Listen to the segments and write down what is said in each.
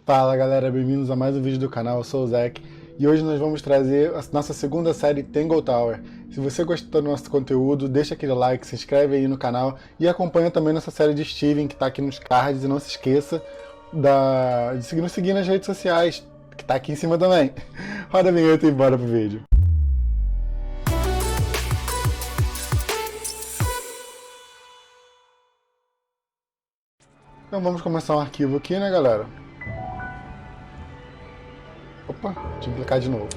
Fala galera, bem-vindos a mais um vídeo do canal, eu sou o Zack e hoje nós vamos trazer a nossa segunda série Tangle Tower. Se você gostou do nosso conteúdo, deixa aquele like, se inscreve aí no canal e acompanha também nossa série de Steven que tá aqui nos cards e não se esqueça de nos seguir nas redes sociais, que tá aqui em cima também. Roda a vinheta e bora pro vídeo. Então vamos começar um arquivo aqui, né galera? Opa, tinha que clicar de novo.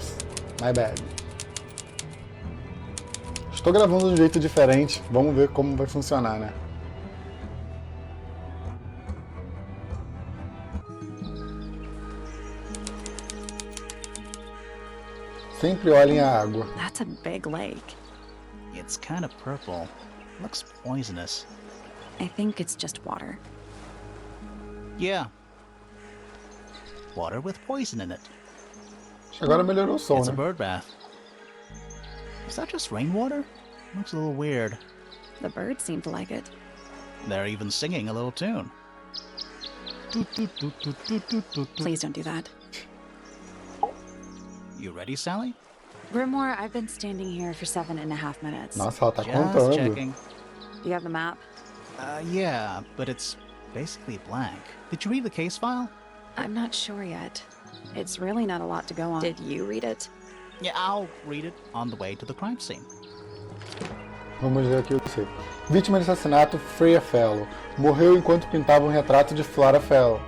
My bad. Estou gravando de um jeito diferente, vamos ver como vai funcionar, né? Sempre olhem a água. That's a big lake. It's kind of purple. Looks poisonous. I think it's just water. Yeah. Water with poison in it. Agora melhorou o som, It's a né? bird bath. Is that just rainwater? Looks a little weird. The birds seem to like it. They're even singing a little tune. Please don't do that. You ready, Sally? Grimoire, I've been standing here for 7.5 minutes. Nossa, ela tá Just contando. checking. Do you have the map? Yeah, but it's basically blank. Did you read the case file? I'm not sure yet. It's really not a lot to go on. Did you read it? Yeah, I'll read it on the way to the crime scene. Vamos ver aqui o que. Vítima de assassinato, Freya Fellow. Morreu enquanto pintava um retrato de Freya Fellow.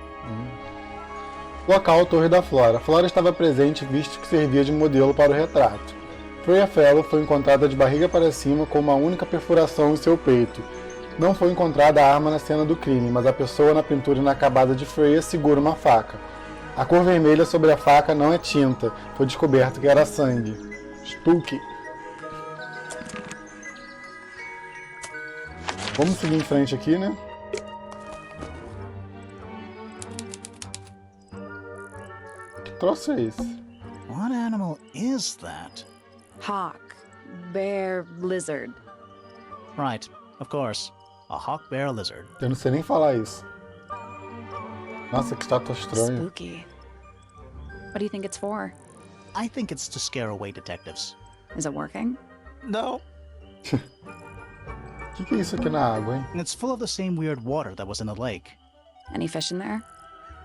Local, Torre da Flora. Flora estava presente, visto que servia de modelo para o retrato. Freya Fellow foi encontrada de barriga para cima com uma única perfuração em seu peito. Não foi encontrada a arma na cena do crime, mas a pessoa na pintura inacabada de Freya segura uma faca. A cor vermelha sobre a faca não é tinta, foi descoberto que era sangue. Spooky. Vamos seguir em frente aqui, né? Que troço é esse? What animal is that? Hawk, bear, lizard. Right, of course. A hawk bear lizard. Eu não sei nem falar isso. Nossa, que estátua estranha. Spooky. What do you think it's for? I think it's to scare away detectives. Is it working? No. O que é isso aqui na água, hein? It's full of the same weird water that was in the lake. Any fish in there?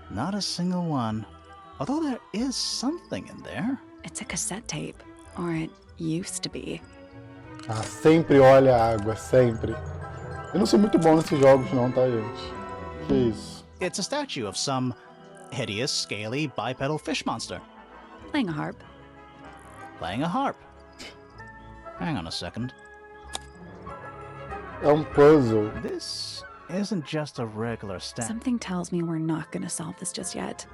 Not a single one. Although there is something in there. It's a cassette tape. Or it used to be. Ah, sempre olha a água, sempre. Eu não sou muito bom nesses jogos não, tá, gente? Que isso? It's a statue of some hideous, scaly, bipedal fish monster. Playing a harp. Playing a harp. Hang on a second. É um puzzle. This isn't just a regular statue. Something tells me we're not gonna solve this just yet.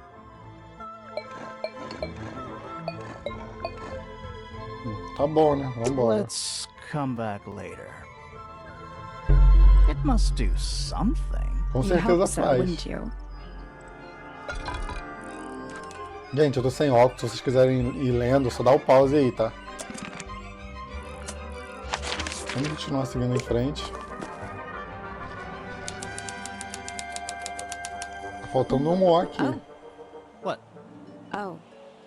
Tá bom, né? Vambora. Let's come back later. It must do something. Com You'd certeza hope so, faz. wouldn't you? Gente, eu tô sem óculos, se vocês quiserem ir lendo, só dá o pause aí, tá? Vamos continuar seguindo em frente. Tá faltando um O aqui. Oh. What? Oh,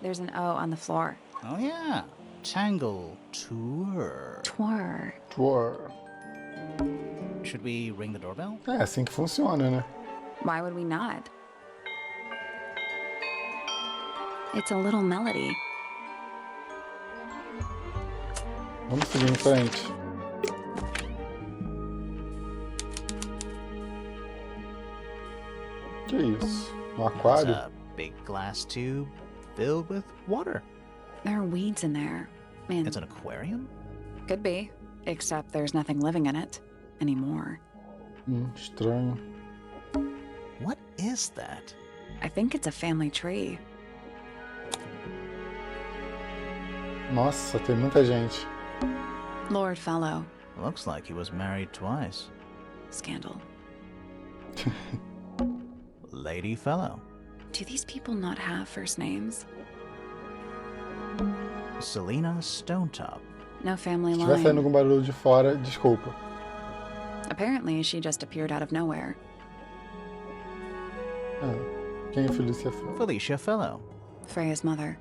there's an O on the floor. Oh yeah. Tangle Tower. Tour. Tour. Should we ring the doorbell? É assim que funciona, né? Why would we not? It's a little melody. Vamos seguir em frente. Que isso? Um It's aquário? a big glass tube filled with water. There are weeds in there. And It's an aquarium? could be, except there's nothing living in it anymore. Estranho. What is that? I think it's a family tree. Nossa, tem muita gente. Lord Fellow. Looks like he was married twice. Scandal. Lady Fellow. Do these people not have first names? Selena Stonetop. No family Se estiver saindo line. algum barulho de fora, desculpa. Apparently, she just appeared out of nowhere. Quem é Felicia Fellow? Felicia Fellow. Freya's mother.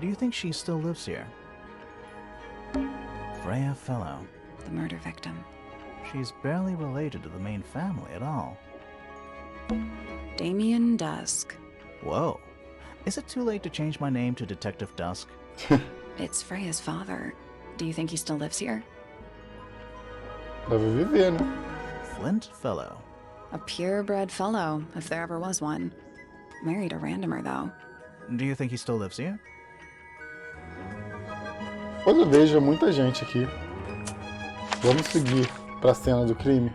Do you think she still lives here? Freya Fellow. The murder victim. She's barely related to the main family at all. Damien Dusk. Whoa. Is it too late to change my name to Detective Dusk? It's Freya's father. Do you think he still lives here? Deve viver, né? Flint Fellow. A purebred fellow, if there ever was one. Married a randomer, though. Do you think he still lives here? Pois eu vejo muita gente aqui. Vamos seguir para a cena do crime.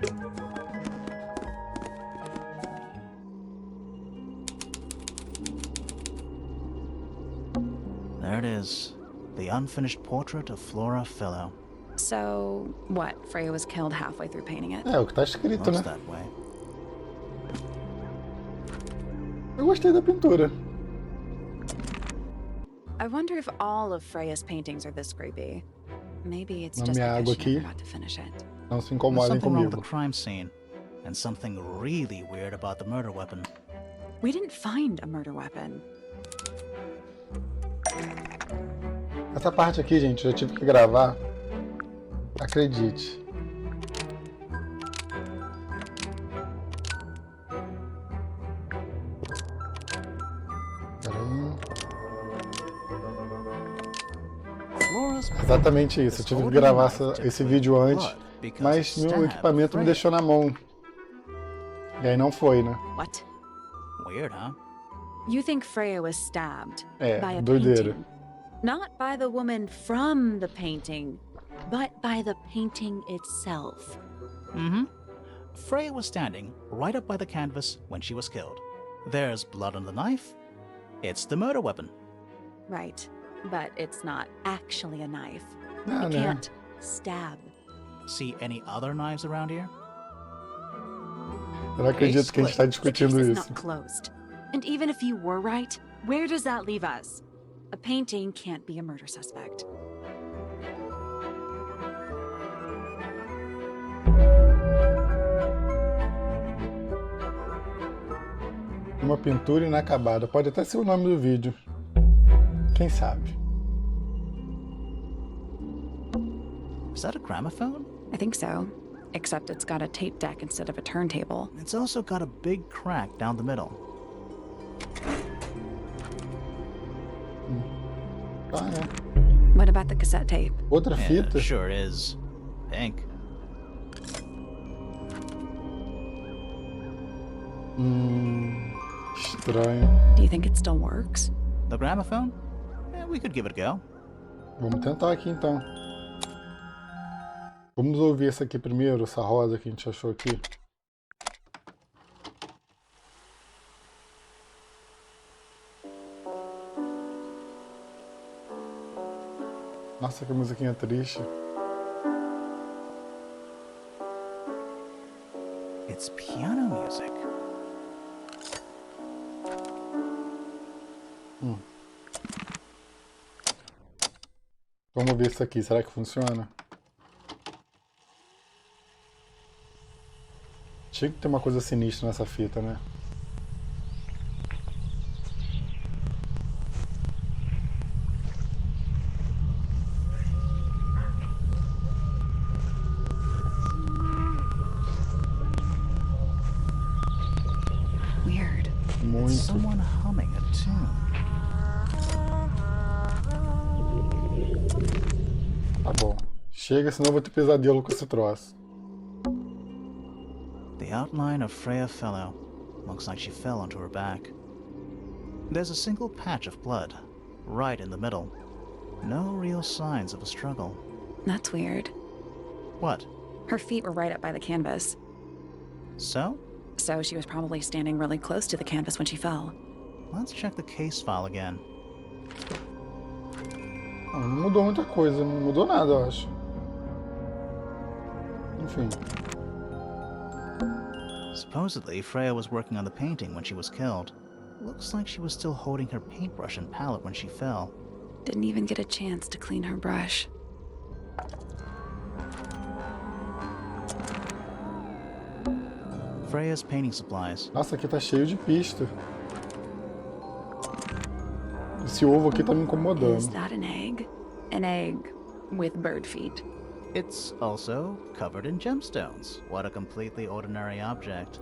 There it is. The unfinished portrait of Flora Fellow. So, what? Freya was killed halfway through painting it? É o que tá escrito, Looks né? that way. Eu gostei da pintura. I wonder if all of Freya's paintings are this creepy. Maybe it's Na just minha because água she aqui. never got to finish it. Não se There's incomodem something wrong with the comigo. crime scene, and something really weird about the murder weapon. We didn't find a murder weapon. Essa parte aqui, gente, eu já tive que gravar. Acredite. Peraí. Flora's Exatamente isso. Eu tive que gravar esse vídeo antes, mas meu equipamento me deixou na mão. E aí não foi, né? What? Weird, huh? You think Freya was stabbed É, by a doideira. painting? Not by the woman from the painting, but by the painting itself. Mm-hmm. Freya was standing right up by the canvas when she was killed. There's blood on the knife. It's the murder weapon. Right, but it's not actually a knife. Ah, You né? can't stab. See any other knives around here? Eu não acredito que a gente está The discutindo case is isso. not closed. And even if you were right, where does that leave us? A painting can't be a murder suspect. Uma pintura inacabada. Pode até ser o nome do vídeo. Quem sabe? Is that a gramophone? I think so. Except it's got a tape deck instead of a turntable. It's also got a big crack down the middle. Ah, é. What about the cassette tape? Outra Yeah, fita? sure is. Pink. Estranho. Do you think it still works? The gramophone? We could give it a go. Vamos tentar aqui então. Vamos ouvir essa aqui primeiro, essa rosa que a gente achou aqui. Nossa, que musiquinha triste. It's piano music. Vamos ver isso aqui, será que funciona? Tinha que ter uma coisa sinistra nessa fita, né? Weird. Muito. Someone humming a tune. Tá bom. Chega, senão eu vou ter pesadelo com esse troço. The outline of Freya Fellow. Looks like she fell onto her back. There's a single patch of blood, right in the middle. No real signs of a struggle. That's weird. What? Her feet were right up by the canvas. So? So she was probably standing really close to the canvas when she fell. Let's check the case file again. Não mudou muita coisa, não mudou nada, eu acho. Enfim. Supposedly, Freya was working on the painting when she was killed. Looks like she was still holding her paintbrush and palette when she fell. Didn't even get a chance to clean her brush. Freya's painting supplies. Nossa, aqui tá cheio de pista. Esse ovo aqui tá me Is incomodando. that an egg? An egg with bird feet. It's also covered in gemstones. What a completely ordinary object.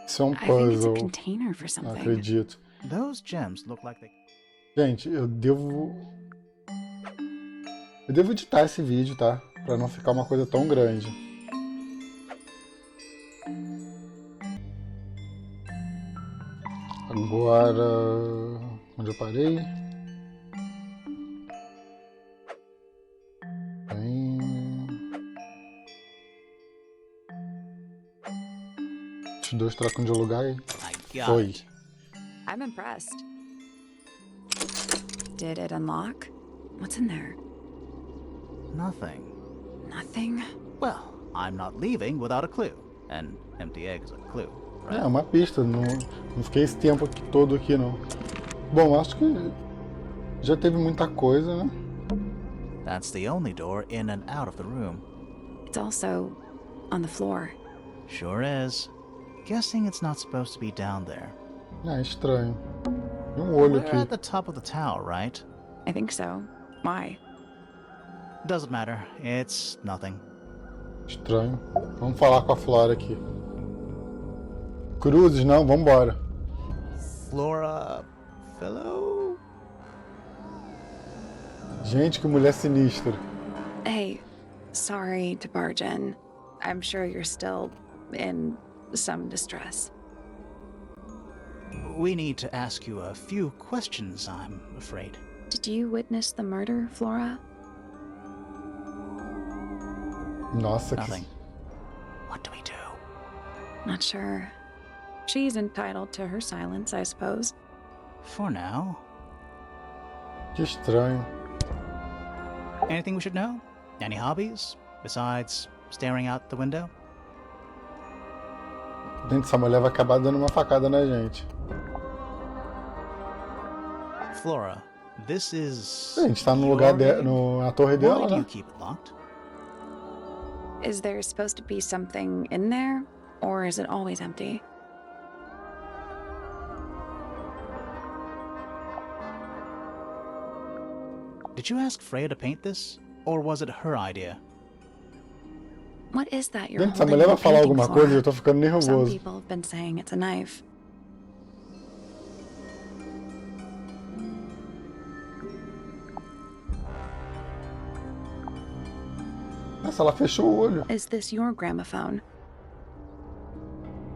Isso é um I think it's a puzzle. container for Não something. acredito. Those gems look like they... Gente, eu devo editar esse vídeo, tá? Pra não ficar uma coisa tão grande. Agora... Onde eu parei? Os dois trocam de lugar e... I got Foi. it. I'm impressed. Did it unlock? What's in there? Nothing. Nothing? Well, I'm not leaving without a clue. An empty egg is a clue, right? É uma pista, não fiquei esse tempo aqui, todo aqui não. Bom, acho que já teve muita coisa, né? That's the only door in and out of the room. It's also on the floor. Sure is. Guessing it's not supposed to be down there. É estranho. Tem um olho We're aqui. at the top of the tower, right? I think so. Why? Doesn't matter. It's nothing. Estranho. Vamos falar com a Flora aqui. Cruzes, não, vambora. Freya Fellow? Gente, que mulher sinistra. Hey, sorry to barge in. I'm sure you're still in some distress. We need to ask you a few questions, I'm afraid. Did you witness the murder, Flora? Nossa, que... Nothing. What do we do? Not sure. She's entitled to her silence, I suppose. For now. que estranho. Anything we should know? Any hobbies? Besides staring out the window? Gente, essa mulher vai acabar dando uma facada na gente. Flora, this is... A gente tá no lugar your na torre Why dela, do you né? keep it locked? Is there supposed to be something in there, or is it always empty? Did you ask Freya to paint this? Or was it her idea? What is that you're Gente, essa holding mulher in vai the falar painting, alguma Flora? coisa e eu tô ficando Some nervoso. people have been saying it's a knife. Nossa, ela fechou o olho. Is this your gramophone?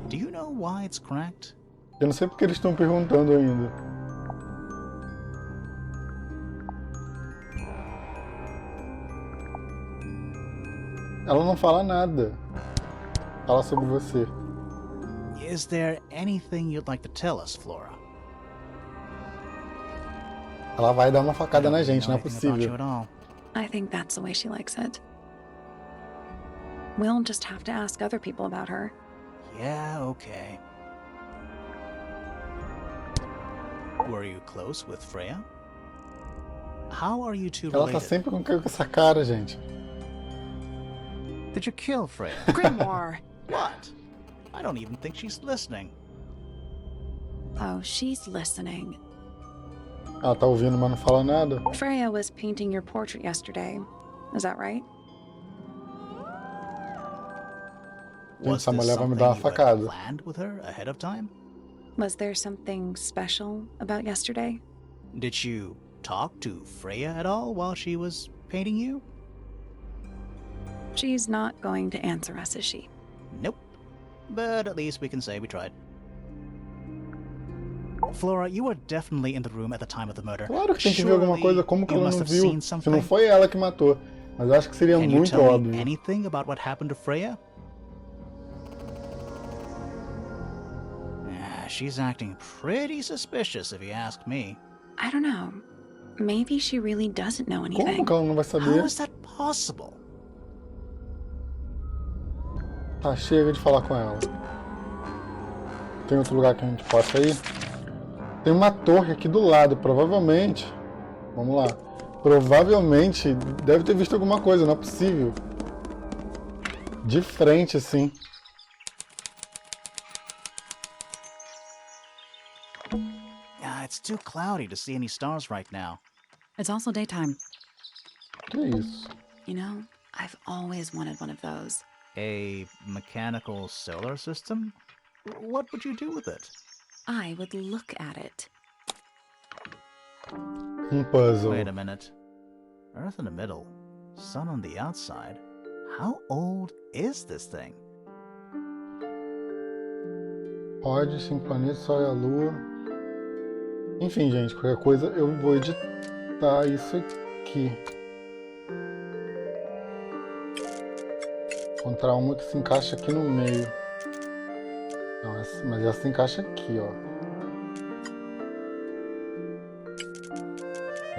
Do you know why it's cracked? Eu não sei porque eles estão perguntando ainda. Ela não fala nada. Fala sobre você. Is there anything you'd like to tell us, Flora? Ela vai dar uma facada I na don't gente, know não é anything about you possível. at all. I think that's the way she likes it. We'll just have to ask other people about her. Yeah, okay. Were you close with Freya? How are you two Ela tá related? sempre com essa cara, gente. Did you kill Freya? Grimoire! What? I don't even think she's listening. Oh, she's listening. Ela tá ouvindo, mas não fala nada. Freya was painting your portrait yesterday. Is that right? Gente, Was essa this mulher vai me something dar uma you had facada. planned with her ahead of time? Was there something special about yesterday? Did you talk to Freya at all while she was painting you? She's not going to answer us, is she? Nope. But at least we can say we tried. Flora, you were definitely in the room at the time of the murder. Claro que tem que ver alguma coisa. Como que you ela must não have viu? seen Se não something. foi ela que matou. Mas eu acho que seria Can you muito tell me óbvio. anything about what happened to Freya? Yeah, she's acting pretty suspicious if you ask me. I don't know. Maybe she really doesn't know Como anything. que ela não vai How saber? is that possible? Tá, chega de falar com ela. Tem outro lugar que a gente possa ir? Tem uma torre aqui do lado, provavelmente. Vamos lá. Provavelmente deve ter visto alguma coisa, não é possível. De frente, assim. It's too cloudy to see any stars right now. It's also daytime. Que isso? You know, I've always wanted one of those. A mechanical solar system? What would you do with it? I would look at it. Puzzle. Wait a minute. Earth in the middle, sun on the outside. How old is this thing? Pode, 5 planetas, Sol e a Lua. Enfim, gente, qualquer coisa eu vou editar isso aqui. Encontrar uma que se encaixa aqui no meio. Não, mas essa se encaixa aqui, ó.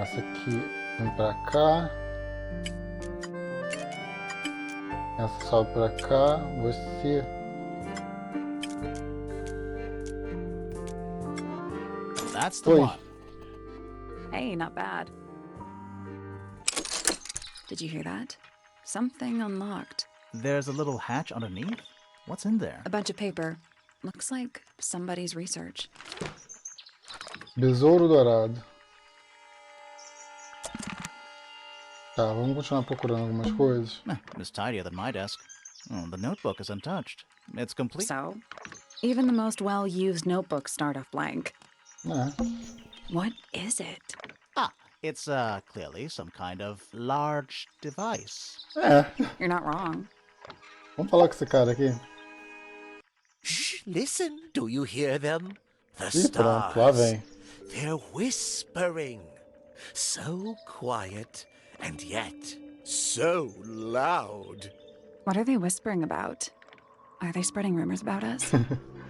Essa aqui vem pra cá. Essa sobe pra cá. Você. That's the one. Hey, not bad. Did you hear that? Something unlocked. There's a little hatch underneath? What's in there? A bunch of paper. Looks like somebody's research. Besouro dourado. Tá, vamos continuar procurando algumas coisas. It's tidier than my desk. Oh, the notebook is untouched. It's complete. So, even the most well-used notebooks start off blank. É. What is it? It's clearly some kind of large device. É. You're not wrong. Vamos falar com esse cara aqui. Shh, listen, do you hear them? The Ih, pronto, lá stars. vem. They're whispering. So quiet, and yet so loud. What are they whispering about? Are they spreading rumors about us?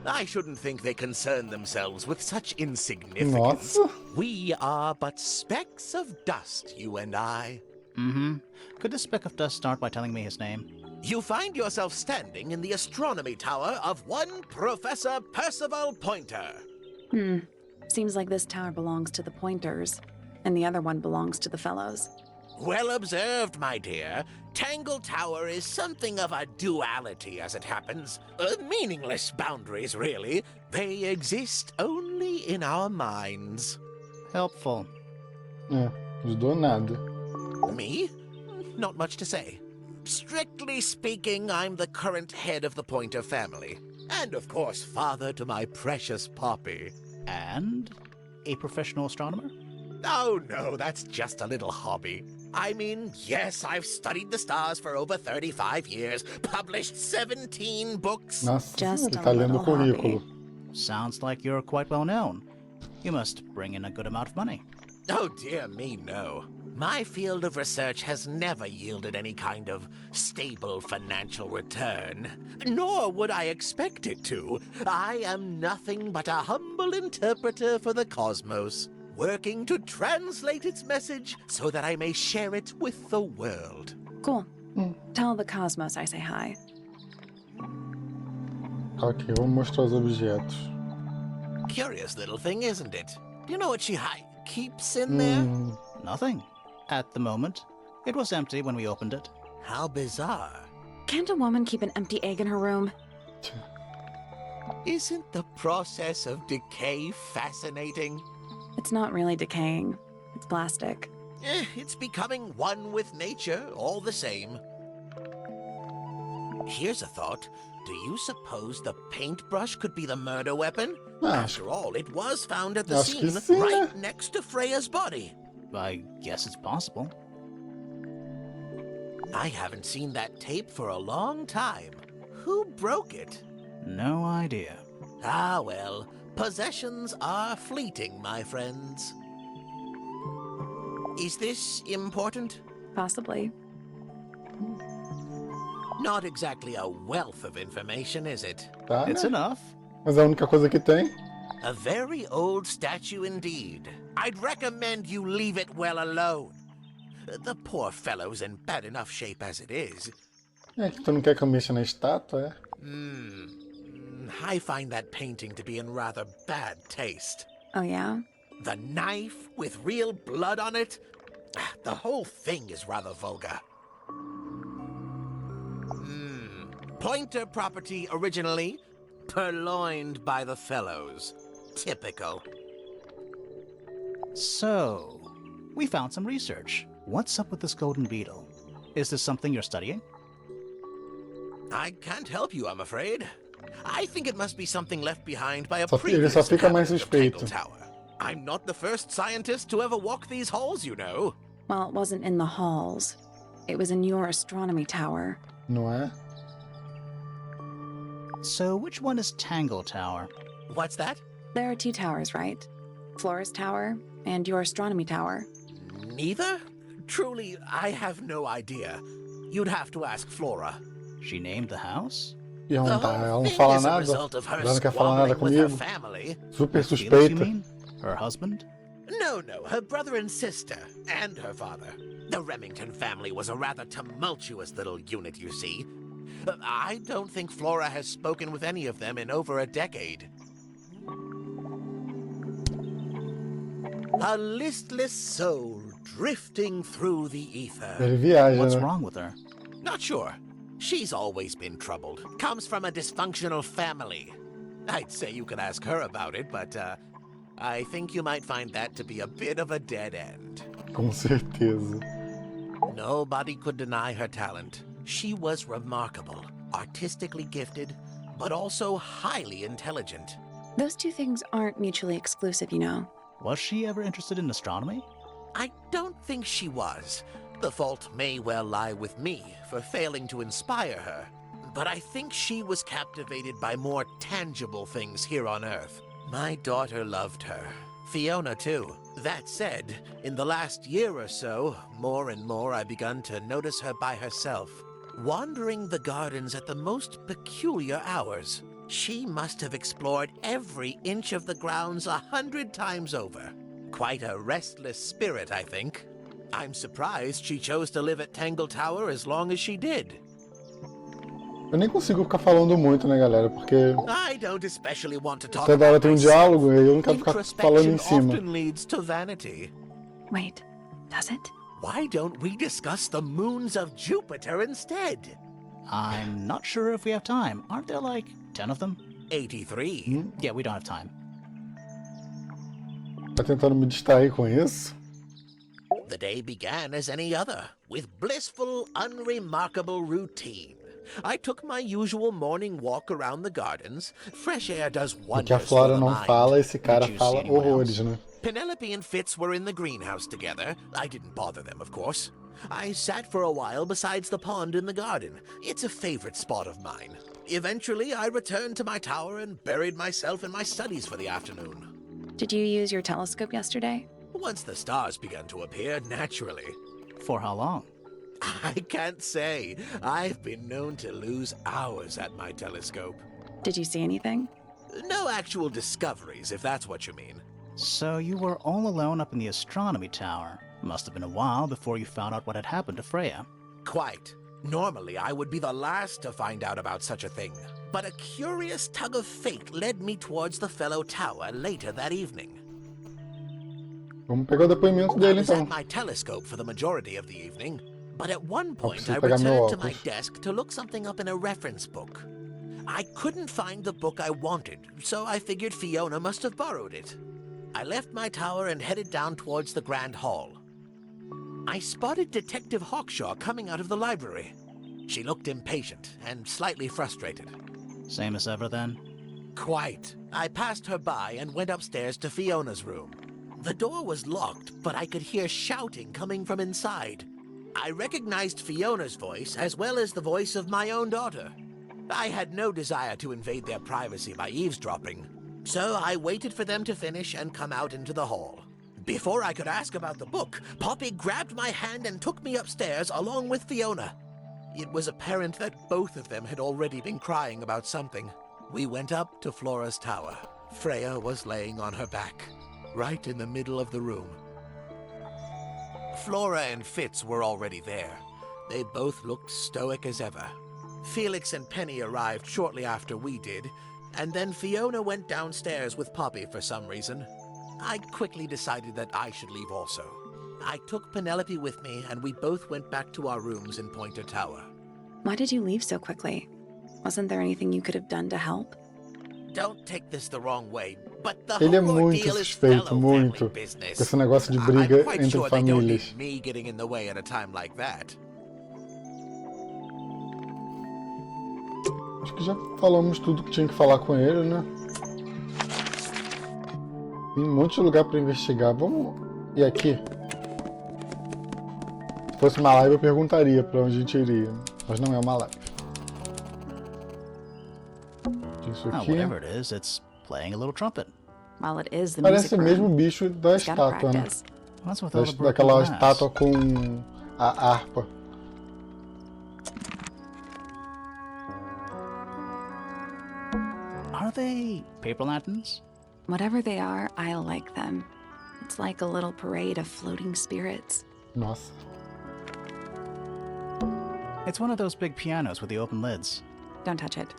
I shouldn't think they concern themselves with such insignificance. Nossa. We are but specks of dust, you and I. Mm-hmm. Could this speck of dust start by telling me his name? You find yourself standing in the astronomy tower of one Professor Percival Pointer. Seems like this tower belongs to the Pointers, and the other one belongs to the Fellows. Well observed, my dear. Tangle Tower is something of a duality, as it happens. Meaningless boundaries, really. They exist only in our minds. Helpful. É, ajudou nada. Me? Not much to say. Strictly speaking, I'm the current head of the Pointer family. And, of course, father to my precious Poppy. And a professional astronomer? Oh, no, that's just a little hobby. I mean, yes, I've studied the stars for over 35 years, published 17 books. Nossa, Just ele a tá lendo o little hobby. currículo. Sounds like you're quite well known. You must bring in a good amount of money. Oh, dear me, no. My field of research has never yielded any kind of stable financial return. Nor would I expect it to. I am nothing but a humble interpreter for the cosmos, working to translate its message so that I may share it with the world. Cool. Tell the cosmos I say hi. Ok, vamos mostrar os objetos. Curious little thing, isn't it? Do you know what she keeps in there? Nothing. At the moment. It was empty when we opened it. How bizarre. Can't a woman keep an empty egg in her room? Isn't the process of decay fascinating? It's not really decaying. It's plastic. It's becoming one with nature, all the same. Here's a thought. Do you suppose the paintbrush could be the murder weapon? After all, it was found at the Acho que scene sim, right né? next to Freya's body. I guess it's possible. I haven't seen that tape for a long time. Who broke it? No idea. Ah, well, possessions are fleeting, my friends. Is this important? Possibly. Not exactly a wealth of information, is it? Tá, It's né? enough. Mas é a única coisa que tem. A very old statue indeed. I'd recommend you leave it well alone. The poor fellow's in bad enough shape as it is. É que tu não quer que eu mexa na estátua, é? I find that painting to be in rather bad taste. Oh, yeah? The knife with real blood on it? The whole thing is rather vulgar. Pointer property originally, purloined by the Fellows. Typical. So, we found some research. What's up with this golden beetle? Is this something you're studying? I can't help you, I'm afraid. I think it must be something left behind by a Ele previous só fica mais inhabitant of Tangle suspeito. Tower. I'm not the first scientist to ever walk these halls, you know. Well, it wasn't in the halls. It was in your astronomy tower. Não é? So, which one is Tangle Tower? What's that? There are 2 towers, right? Flora's tower and your astronomy tower. Neither? Truly, I have no idea. You'd have to ask Flora. She named the house? E ela The não, tá, whole ela não thing fala is a nada. result of her Ela não quer falar nada squabbling with her comigo. family. Super Felix, you suspeita. mean? Her husband? No, her brother and sister, and her father. The Remington family was a rather tumultuous little unit, you see. I don't think Flora has spoken with any of them in over a decade. A listless soul drifting through the ether. Ele viaja, What's né? wrong with her? Not sure. She's always been troubled. Comes from a dysfunctional family. I'd say you could ask her about it, but I think you might find that to be a bit of a dead end. Com certeza. Nobody could deny her talent. She was remarkable, artistically gifted, but also highly intelligent. Those 2 things aren't mutually exclusive, you know. Was she ever interested in astronomy? I don't think she was. The fault may well lie with me for failing to inspire her. But I think she was captivated by more tangible things here on Earth. My daughter loved her. Fiona, too. That said, in the last year or so, more and more I've begun to notice her by herself, wandering the gardens at the most peculiar hours. She must have explored every inch of the grounds 100 times over. Quite a restless spirit, I think. I'm surprised she chose to live at Tangle Tower as long as she did. Eu nem consigo ficar falando muito, né, galera? Porque I don't especially want to talk toda hora about tem diálogo e eu não quero ficar falando Introspection em cima. often leads to vanity. Wait, does it? Why don't we discuss the moons of Jupiter instead? I'm not sure if we have time. Aren't there like 10 of them? 83. Yeah, we don't have time. Tá tentando me distrair com isso? The day began as any other, with blissful, unremarkable routine. I took my usual morning walk around the gardens. Fresh air does O que a wonders for Flora the não mind. fala, esse cara Did you fala see anyone horrores, else? né? Penelope and Fitz were in the greenhouse together. I didn't bother them, of course. I sat for a while besides the pond in the garden. It's a favorite spot of mine. Eventually, I returned to my tower and buried myself in my studies for the afternoon. Did you use your telescope yesterday? Once the stars began to appear, naturally. For how long? I can't say. I've been known to lose hours at my telescope. Did you see anything? No actual discoveries, if that's what you mean. So you were all alone up in the astronomy tower. Must have been a while before you found out what had happened to Freya. Quite. Normally, I would be the last to find out about such a thing. But a curious tug of fate led me towards the Fellow Tower later that evening. Vamos pegar o depoimento I dele, was então. at my telescope for the majority of the evening, but at one point preciso I pegar meu returned to my óculos. desk to look something up in a reference book. I couldn't find the book I wanted, so I figured Fiona must have borrowed it. I left my tower and headed down towards the Grand Hall. I spotted Detective Hawkshaw coming out of the library. She looked impatient and slightly frustrated. Same as ever then? Quite. I passed her by and went upstairs to Fiona's room. The door was locked, but I could hear shouting coming from inside. I recognized Fiona's voice as well as the voice of my own daughter. I had no desire to invade their privacy by eavesdropping, so I waited for them to finish and come out into the hall. Before I could ask about the book, Poppy grabbed my hand and took me upstairs along with Fiona. It was apparent that both of them had already been crying about something. We went up to Flora's tower. Freya was laying on her back, right in the middle of the room. Flora and Fitz were already there. They both looked stoic as ever. Felix and Penny arrived shortly after we did, and then Fiona went downstairs with Poppy for some reason. I quickly decided that I should leave also. I took Penelope with me, and we both went back to our rooms in Pointer Tower. Why did you leave so quickly? Wasn't there anything you could have done to help? Don't take this the wrong way, but the Ele é whole muito ordeal is suspeito, fellow muito, family com business. esse negócio de I'm briga quite entre sure they don't famílias. need me getting in the way at a time like that. Acho que já falamos tudo que tinha que falar com ele, né? Tem um monte de lugar pra investigar. Vamos ir aqui? Se fosse uma live eu perguntaria pra onde a gente iria, mas não é uma live. Isso Oh, aqui whatever it is, it's playing a little trumpet. Well, it is the parece music o mesmo room. bicho da It's gotta estátua, né? practice. What's with all the broken Daquela glass? estátua com a harpa. Are they paper lanterns? Whatever they are, I like them. It's like a little parade of floating spirits. Nossa. It's one of those big pianos with the open lids. Don't touch it.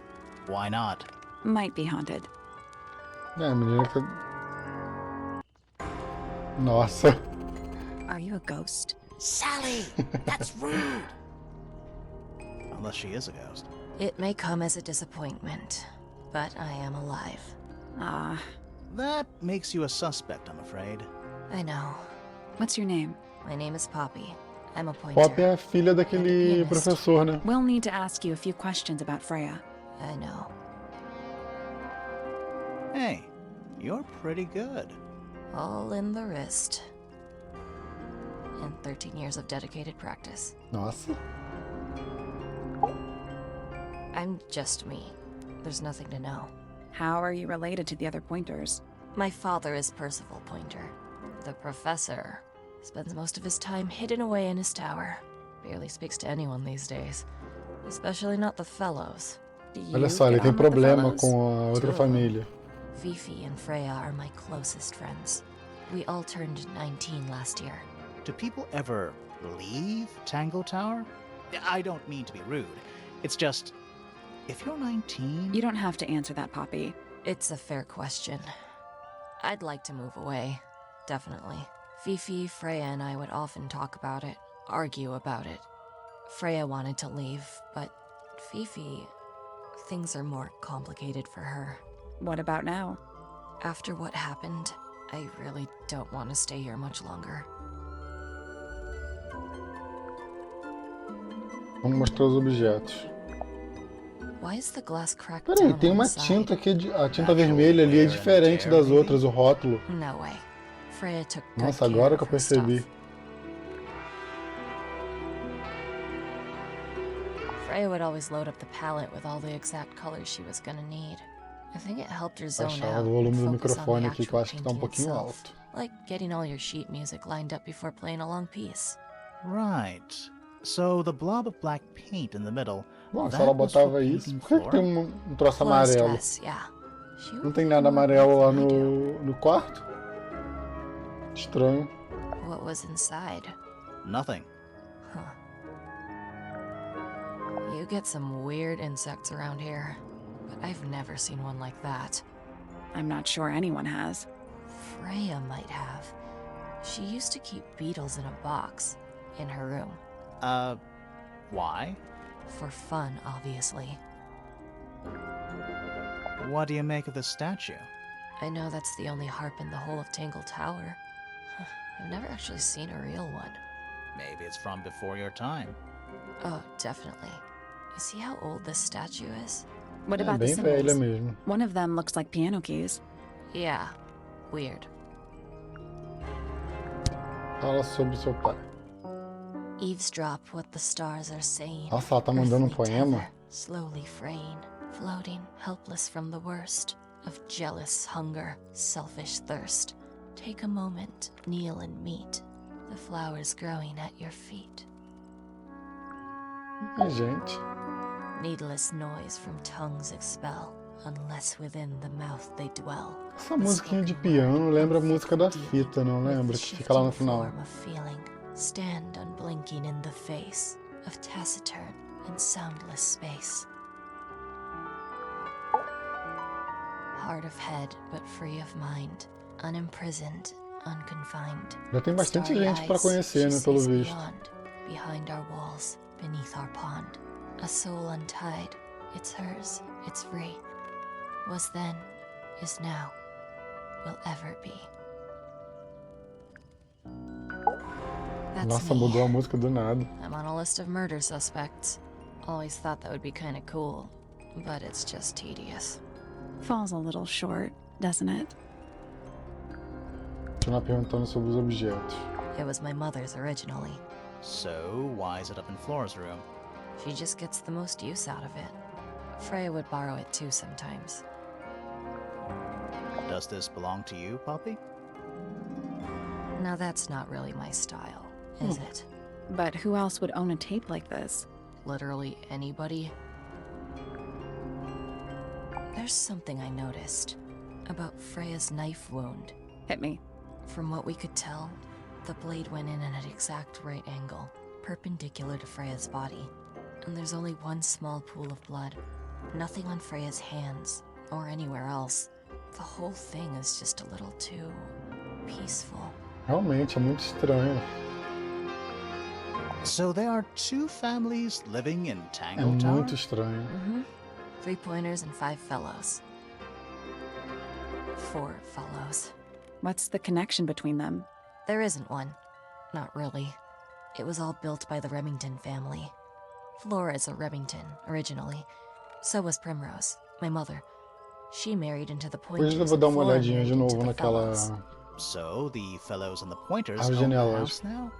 Why not? Might be haunted. É, a menina que... Nossa. Are you a ghost? Sally, that's rude. Unless she is a ghost. It may come as a disappointment, but I am alive. Ah, That makes you a suspect, I'm afraid. I know. what's your name? My name is Poppy. I'm a Pop pointer. é a filha daquele professor, né? We'll need to ask you a few questions about Freya. I know. Hey, you're pretty good. All in the wrist. And 13 years of dedicated practice. Nossa. I'm just me. There's nothing to know. How are you related to the other pointers? My father is Percival Pointer. The professor spends most of his time hidden away in his tower. Barely speaks to anyone these days. Especially not the fellows. Do you Olha só, ele get tem on with the problema fellows? com a outra Two. família. Fifi and Freya are my closest friends. We all turned 19 last year. Do people ever leave Tangle Tower? I don't mean to be rude. It's just, if you're 19... You don't have to answer that, Poppy. It's a fair question. I'd like to move away, definitely. Fifi, Freya, and I would often talk about it, argue about it. Freya wanted to leave, but Fifi... things are more complicated for her. What about now? After what happened, I really don't want to stay here much longer. Vamos mostrar os objetos. Why is the glass cracked Peraí, down tem on uma the side? tinta aqui, a tinta vermelha ali é diferente das outras, o rótulo. No way. Freya took good Nossa, care agora of que eu her stuff. percebi. Freya would always load up the palette with all the exact colors she was gonna need. I think it helped her zone Baixar out o volume and do focus on microfone the aqui, que eu actual acho que tá um painting pouquinho itself. alto. Like getting all your sheet music lined up before playing a long piece. Right. So the blob of black paint in the middle... Bom, se that ela was for botava isso, painting por que que tem Flora? um troço Close amarelo? dress, yeah. She Não would tem know nada more amarelo lá than I do. no quarto? Estranho. What was inside? Nothing. Huh. You get some weird insects around here, but I've never seen one like that. I'm not sure anyone has. Freya might have. She used to keep beetles in a box in her room. Why? For fun, obviously. What do you make of the statue? I know that's the only harp in the whole of Tangle Tower. I've never actually seen a real one. Maybe it's from before your time. Oh, definitely. You see how old this statue is? What É about the bem velha symbols? mesmo. One of them looks like piano keys. Yeah, weird. Fala sobre seu pai. Eavesdrop what the stars are saying. Nossa, ela tá mandando um Earthly poema? tether, slowly fraying, floating, helpless from the worst of jealous hunger, selfish thirst. Take a moment, kneel and meet the flowers growing at your feet. Ai, gente. Needless noise from tongues expel, unless within the mouth they dwell. Essa musiquinha de piano lembra a música da fita, não lembra? Que fica lá no final. Form of feeling, stand unblinking in the face of taciturn and soundless space. Hard of head, but free of mind, unimprisoned, unconfined. Já tem bastante Starry gente pra eyes, conhecer, she né, pelo sees visto. beyond, behind our walls, beneath our pond. A soul untied, it's hers, it's free. Was then, is now, will ever be. That's Nossa, me. mudou a música do nada. I'm on a list of murder suspects. Always thought that would be kinda cool, but it's just tedious. Falls a little short, doesn't it? Continua perguntando sobre os objetos. It was my mother's originally. So, why is it up in Flora's room? She just gets the most use out of it. Freya would borrow it too sometimes. Does this belong to you, Poppy? Now that's not really my style, is it? But who else would own a tape like this? Literally anybody? There's something I noticed about Freya's knife wound. Hit me. From what we could tell, the blade went in at an exact right angle, perpendicular to Freya's body. And there's only one small pool of blood. Nothing on Freya's hands, or anywhere else. The whole thing is just a little too peaceful. Realmente, é muito estranho. So there are two families living in É Tangle Tower? muito estranho. 3 pointers and 5 fellows. 4 fellows. What's the connection between them? There isn't one. Not really. It was all built by the Remington family. Flora is a Remington, originally. So was Primrose, my mother. She married into the Pointers. Depois eu vou dar uma Flora olhadinha married de into novo the naquela... Fellows. So the Fellows and the Pointers As own the janelas. house now?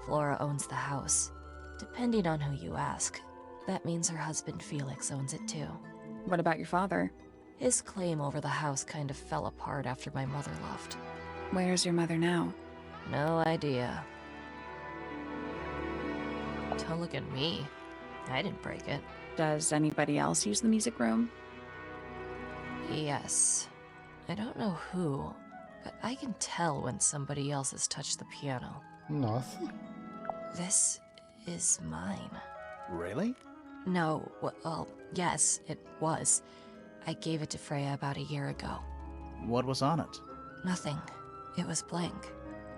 Flora owns the house. Depending on who you ask, that means her husband Felix owns it too. What about your father? His claim over the house kind of fell apart after my mother left. Where's your mother now? No idea. Don't look at me. I didn't break it. Does anybody else use the music room? Yes. I don't know who, but I can tell when somebody else has touched the piano. Nossa. This is mine. Really? No, well, yes, it was. I gave it to Freya about a year ago. What was on it? Nothing. It was blank.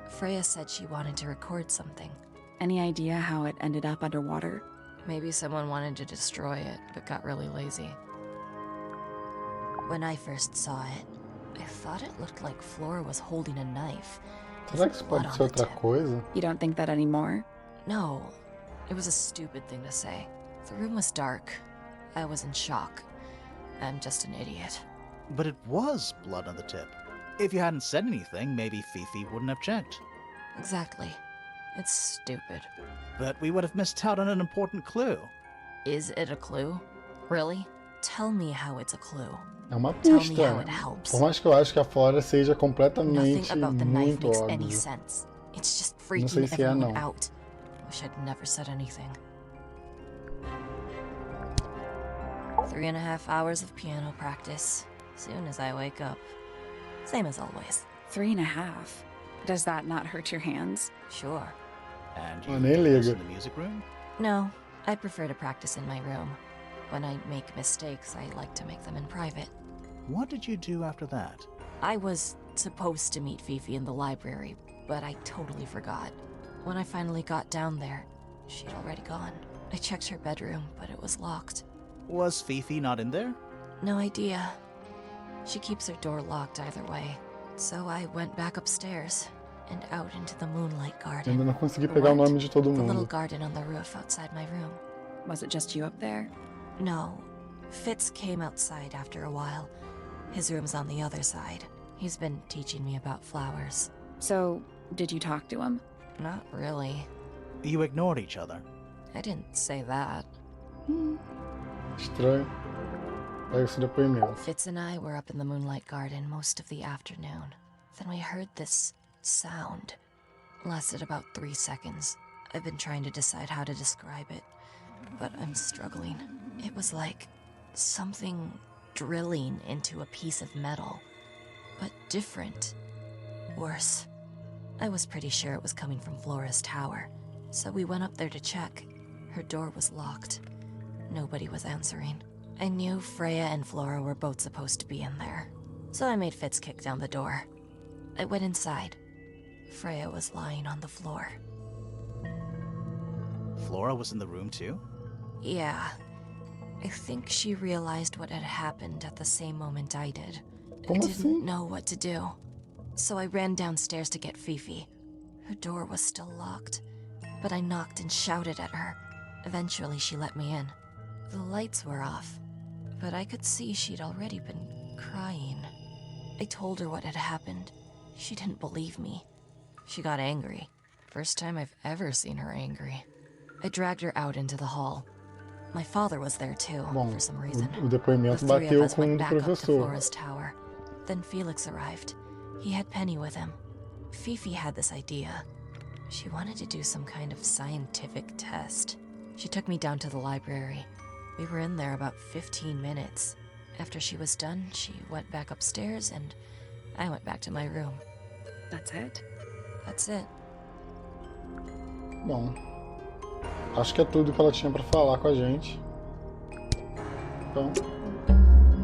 Freya said she wanted to record something. Any idea how it ended up underwater? Maybe someone wanted to destroy it, but got really lazy. When I first saw it, I thought it looked like Flora was holding a knife. Será que isso Blood pode on ser the outra tip. coisa? You don't think that anymore? No, it was a stupid thing to say. The room was dark. I was in shock. I'm just an idiot. But it was blood on the tip. If you hadn't said anything, maybe Fifi wouldn't have checked. Exactly. It's stupid. But we would have missed out on an important clue. Is it a clue? Really? Tell me how it's a clue. É uma Tell me pista. how it helps. Por mais que eu acho que a Flora seja Nothing completamente about the knife muito makes any óbvia. sense. It's just Não sei freaking se é, everyone não. out. Wish I'd never said anything. 3.5 hours of piano practice. Soon as I wake up. Same as always. 3.5. Does that not hurt your hands? Sure. And Oh, you nem practice liga. in the music room? No, I prefer to practice in my room. When I make mistakes, I like to make them in private. What did you do after that? I was supposed to meet Fifi in the library, but I totally forgot. When I finally got down there, she'd already gone. I checked her bedroom, but it was locked. Was Fifi not in there? No idea. She keeps her door locked either way. So I went back upstairs and out into the moonlight garden. Ainda não consegui The pegar o what? nome de todo The little mundo. garden on the roof outside my room. Was it just you up there? No. Fitz came outside after a while. His room's on the other side. He's been teaching me about flowers. So, did you talk to him? Not really. You ignored each other. I didn't say that. Estranho. Pega esse depoimento. Fitz and I were up in the moonlight garden most of the afternoon. Then we heard this sound. Lasted about 3 seconds. I've been trying to decide how to describe it, but I'm struggling. It was like something drilling into a piece of metal, but different. Worse. I was pretty sure it was coming from Flora's tower, so we went up there to check. Her door was locked. Nobody was answering. I knew Freya and Flora were both supposed to be in there, so I made Fitz kick down the door. I went inside. Freya was lying on the floor. Flora was in the room too? Yeah. I think she realized what had happened at the same moment I did. I Como didn't assim? know what to do. So I ran downstairs to get Fifi. Her door was still locked, but I knocked and shouted at her. Eventually, she let me in. The lights were off, but I could see she'd already been crying. I told her what had happened. She didn't believe me. She got angry. First time I've ever seen her angry. I dragged her out into the hall. My father was there too, Bom, for some reason. o depoimento The three of bateu us com o went do back up to professor. Flora's tower. Then Felix arrived. He had Penny with him. Fifi had this idea. She wanted to do some kind of scientific test. She took me down to the library. We were in there about 15 minutes. After she was done, she went back upstairs and I went back to my room. That's it? That's it. Bom, acho que é tudo que ela tinha pra falar com a gente. Então,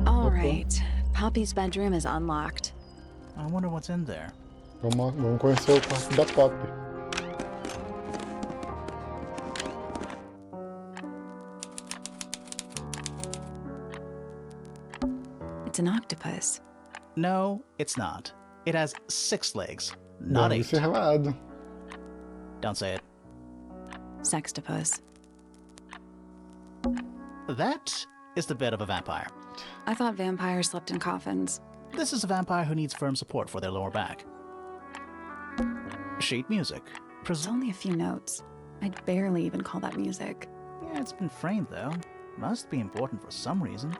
All Okay. right. Poppy's bedroom is unlocked. I wonder what's in there. vamos conhecer o quarto da Pop. It's an octopus. No, it's not. It has 6 legs, not Bem 8. observado. Don't say it. Sextopus. That is the bed of a vampire. I thought vampires slept in coffins. This is a vampire who needs firm support for their lower back. Sheet music. It's only a few notes. I'd barely even call that music. Yeah, it's been framed though. Must be important for some reason.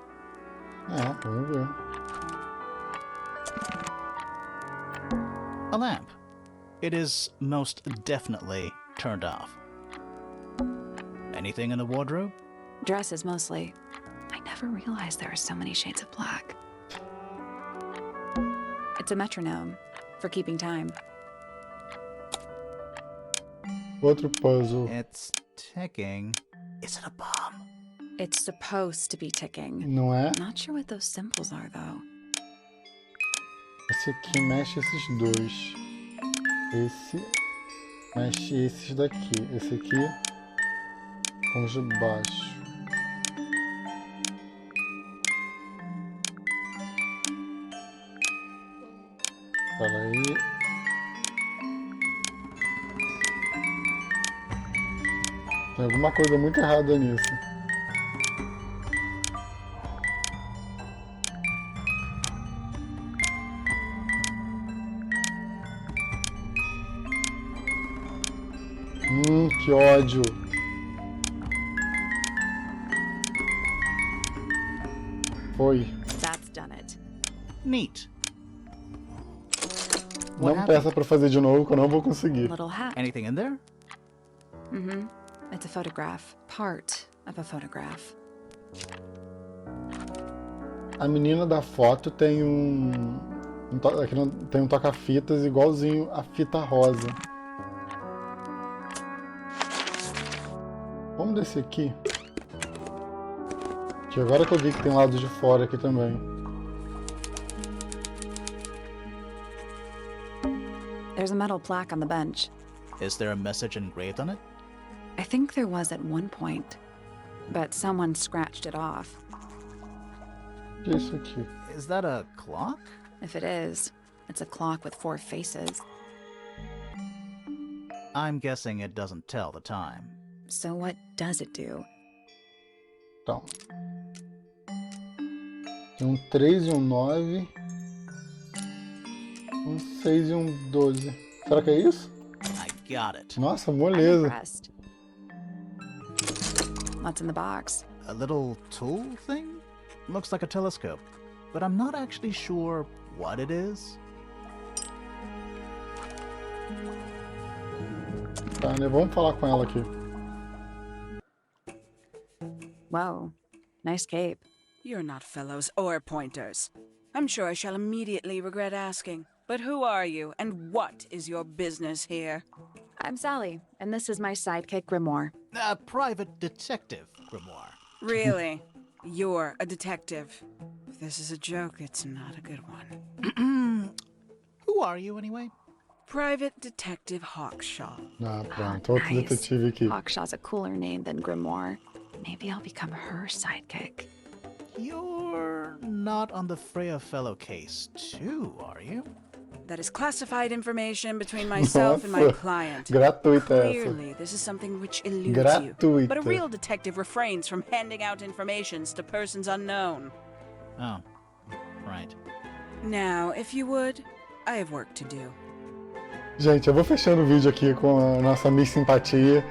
Vamos ver. A lamp. It is most definitely turned off. Anything in the wardrobe? Dresses mostly. I never realized there were so many shades of black. It's a metronome for keeping time. Outro puzzle. It's ticking. Is it a bomb? It's supposed to be ticking. Não é? Not sure what those symbols are, though. Esse aqui mexe esses dois. Esse mexe esses daqui. Esse aqui com os de baixo. Espera aí. Tem alguma coisa muito errada nisso. Que ódio. Foi. That's done it. Neat. What Não happened? peça pra fazer de novo que eu não vou conseguir. Little hat. Anything in there? Mm-hmm. It's a photograph. Part of a photograph. A menina da foto tem aqui tem um toca-fitas igualzinho a fita rosa. Vamos descer aqui. Que agora que eu vi que tem lado de fora aqui também. There's a metal plaque on the bench. Is there a message engraved on it? I think there was at one point, but someone scratched it off. O que é isso aqui? Is that a clock? If it is, it's a clock with 4 faces. I'm guessing it doesn't tell the time. So what does it do? Então. Tem 3 e 9. 6 e 12. Será que é isso? I got it. Nossa, I'm moleza. impressed. What's in the box? A little tool thing? Looks like a telescope, but I'm not actually sure what it is. Tá, né? Vamos falar com ela aqui. Whoa, nice cape. You're not fellows or pointers. I'm sure I shall immediately regret asking. But who are you, and what is your business here? I'm Sally, and this is my sidekick Grimoire. A private detective, Grimoire. Really? You're a detective. If this is a joke, it's not a good one. Who are you, anyway? Private Detective Hawkshaw. Ah, pronto. Outro Nice. detetive aqui. Hawkshaw's a cooler name than Grimoire. Maybe I'll become her sidekick. You're not on the Freya Fellow case, too, are you? That is classified information between myself and my Nossa, client. gratuita essa. Clearly, this is something which eludes you. Gratuita. But a real detective refrains from handing out informations to persons unknown. Oh, right. Now, if you would, I have work to do. Gente, eu vou fechando o vídeo aqui com a nossa Miss Simpatia.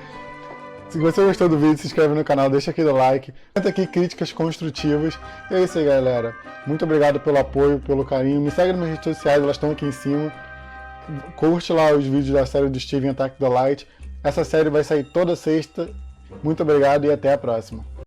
Se você gostou do vídeo, se inscreve no canal, deixa aquele like. Comenta aqui críticas construtivas. E é isso aí, galera. Muito obrigado pelo apoio, pelo carinho. Me segue nas minhas redes sociais, elas estão aqui em cima. Curte lá os vídeos da série do Steven Attack the Light. Essa série vai sair toda sexta. Muito obrigado e até a próxima.